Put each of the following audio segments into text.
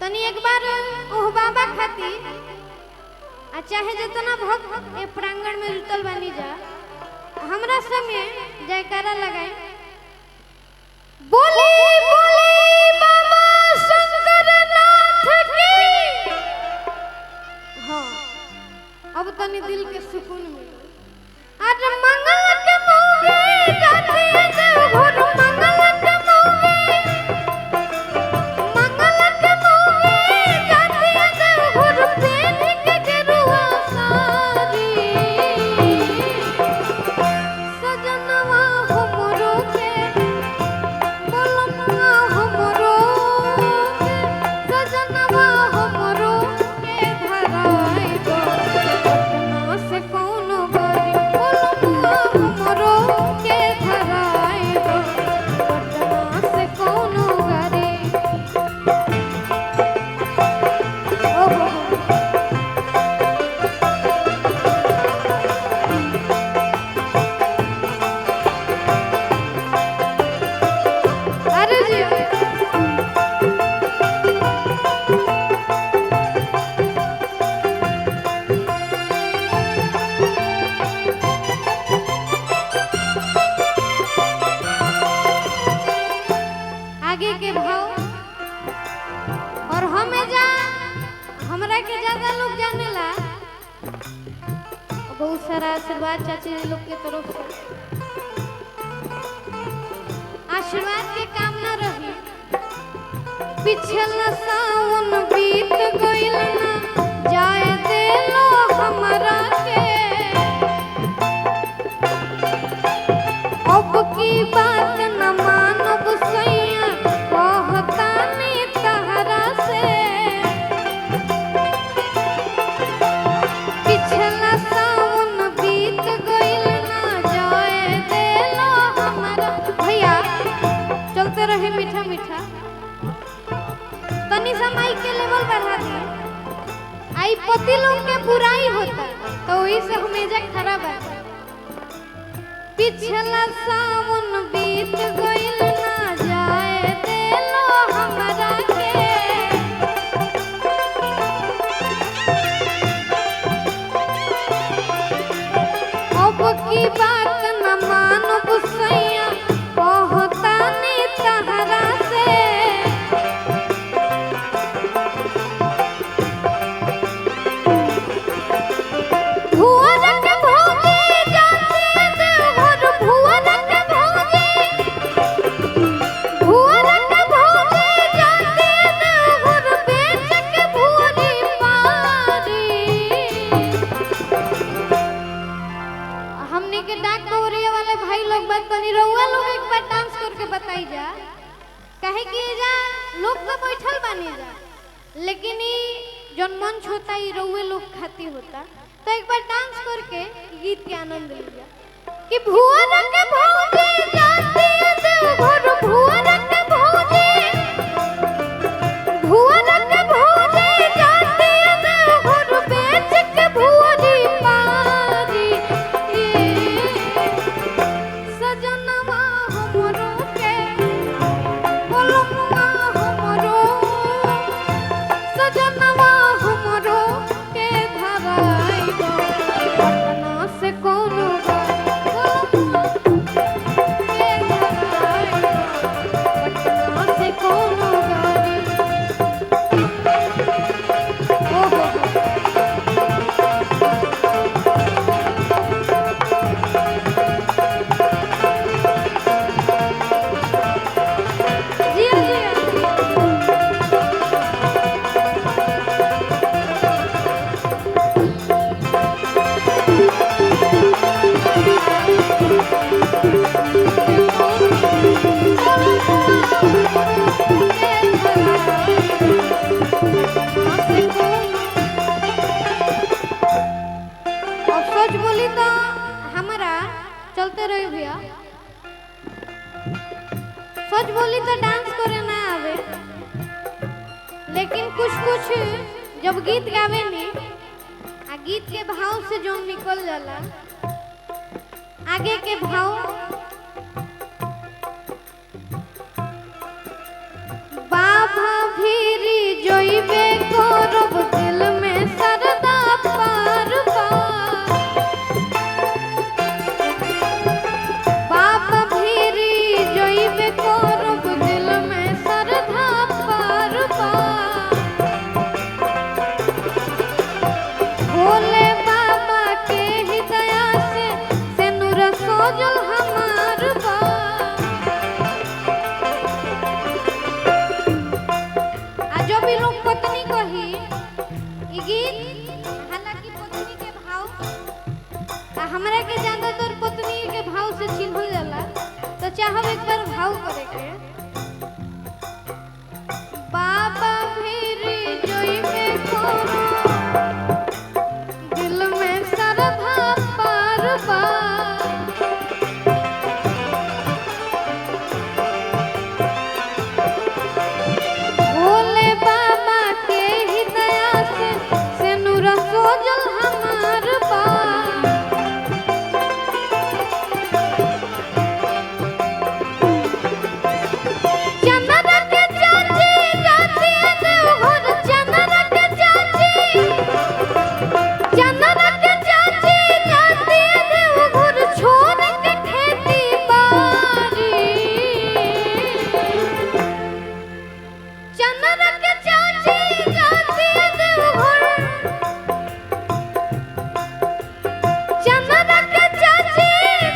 तनी एक बार ओह बाबा खाती आ चाहे जितना भक्त ए प्रांगण में जुटल बनी जा हमरा संगे जयकारा लगाए बोले बोले बाबा शंकरनाथ की। हाँ अब तनी दिल के सुकून मिले। आज मंगल के मोहे जाती है देवघर मंगल के मोहे जाती है देवघर पेन के गेरुआ सारी सजनवा हमरो के बोलमवा हमरो के सजनवा हमरो के धराई दो पटना से कोनो गाड़ी बोलमवा हमरो के धराई दो पटना से कोनो गाड़ी। अरे जी आगे के भाव और हमें जा हमरा के ज्यादा लोग जानेला बहुत सारा आशीर्वाद चाची लोग के तरफ से आशीर्वाद के कामना रही। पिछला सावन बीत गइल ना जाए देलो हमरा के अब की बात न मानब सैया कहतानी तहरा से पिछला सावन बीत गइल ना जाए देलो हमरा। भैया चलते रहे मीठा मीठा तनी समय के लेवल बढ़ा दिए। आई पति लोग के बुराई होता तो वही से हमेशा खराब है। पिछला सावन बीत गइल ना जाए देलो हमरा के अब की बात न मानब सैया कहतानी तहरा से भुवन के भौजी जाती है देवघर भुवन के भौजी जाती है देवघर बेच के भुवरी पारी। हमने के डाक कवरिया वाले भाई लोग बात तनी रउआ लोग एक बार डांस करके बताई जा काहे कि जा लोग तो बैठल बानी जा लेकिन ई जौन मंच होता ई रउए लोग खाती होता तो एक बार डांस करके गीत के आनंद लीजिए कि भुवन के भौजी जाती है देवघर भुवन के भौजी जाती है देवघर बेच के भुवरी पारी सजनवा हमरो के बोलमवा हमरो सजनवा हमरो के धराई दो पटना से कोनो गाड़ी बोलमवा के धराई दो पटना से कोनो गाड़ी। ओहो जिया जिया और सच बोली तो हमारा चलते रहे भैया सच बोली तो डांस करे ना आवे लेकिन कुछ कुछ जब गीत गावे नी आ गीत के भाव से जो निकल जाला आगे के भाव बाबा भीरी जोई भी लोग पत्नी कही ई गीत हालांकि पत्नी के भाव हमरा के ज्यादातर पत्नी के भाव से चिन्हल जाला तो चाहब एक बार भाव करे के बाबा भेरी जोई में खोरो दिल में सरधा पार पार भोले बाबा के ही दया से नूरा सोजल हमार पार चंदन के चाची जाती है देवघर चंदन के चाची जाती है देवघर छोड़ के खेती बाड़ी चंदन के चाची जाती है देवघर चंदन के चाची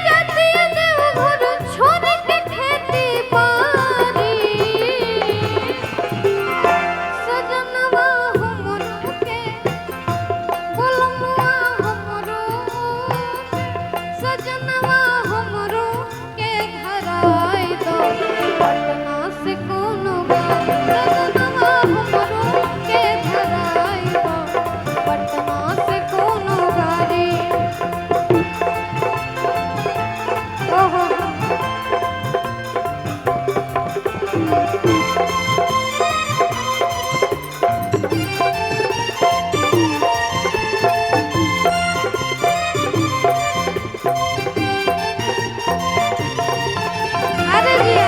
जाती है देवघर छोड़ के खेती बाड़ी सजनवा हमरो के बोलमुआ हमरो सजनवा हमरो के घराई दो पटना से कोनो सजनवा हमरो के घराई दो पटना से कोनो गाड़ी ओहो अरे जिया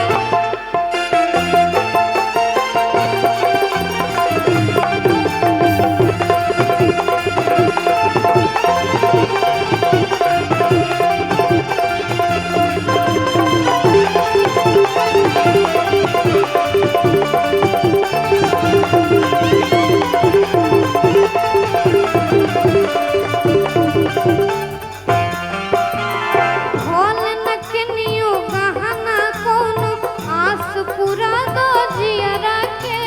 भोल नकनियो गहना कोनो आस पूरा दो जियरा के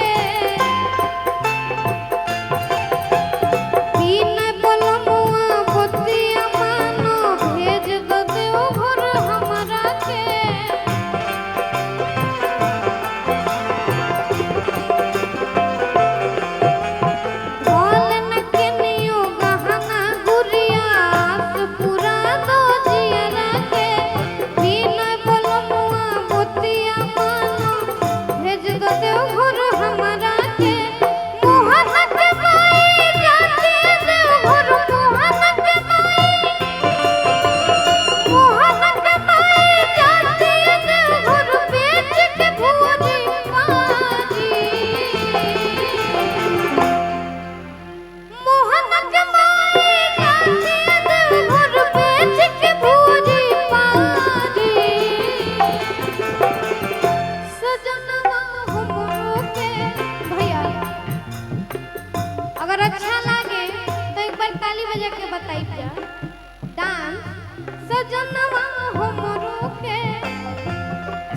बिन बोलमुआ बतिया मानो भेज दो देवघर हमरा के भोल नकनियो गहना गुड़िया आस पूरा दो जियरा के बिन बोलमुआ बतिया मानो भेज दो देवघर हमरा के मोहन के माई जाती है देवघर मोहन के माई जाती है देवघर बेच के भूरी पारी मोहन के माई जाती है देवघर बेच के भूरी पारी सजनवा हमरो के भैया अगर अच्छा लागे तो एक बार ताली बजा के बताई जा डांस सजनवा हमरो के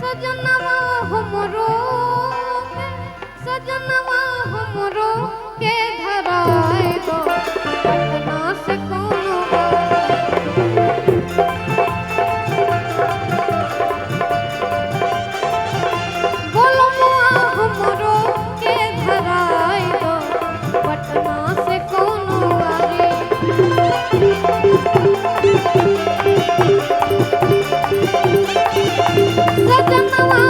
सजनवा हमरो के सजनवा हमरो के धराए दो पटना से कोनो बोलमुआ हमरो के धराए दो पटना से कोनो गाड़ी सजनवा